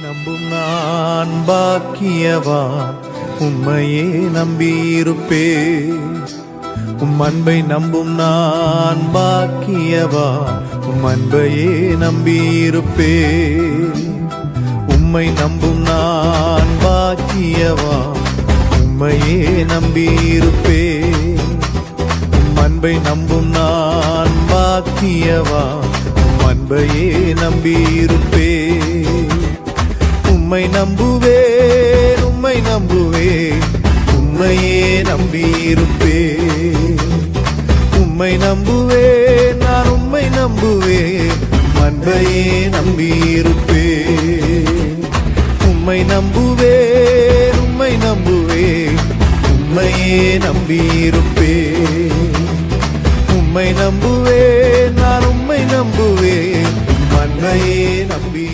நம்பும் நான் பாக்கியவான், உம்மையே நம்பியிருப்பேன். உம் அன்பை நம்பும் நான் பாக்கியவான், உம் அன்பையே நம்பியிருப்பேன். உம்மை நம்பும் நான் பாக்கியவான், உம்மையே நம்பியிருப்பேன். உம் அன்பை நம்பும் நான் பாக்கியவான், உம் அன்பையே நம்பியிருப்பேன். உம்மை நம்புவேன், உம்மை நம்புவேன், உம்மையே நம்பியிருப்பேன். உம்மை நம்புவேன், நான் உம்மை நம்புவேன், அன்பையே நம்பியிருப்பேன். உம்மை நம்புவேன், உம்மை நம்புவேன், உம்மையே நம்பியிருப்பேன். உம்மை நம்புவேன், நான் உம்மை நம்புவேன், அன்பையே நம்பி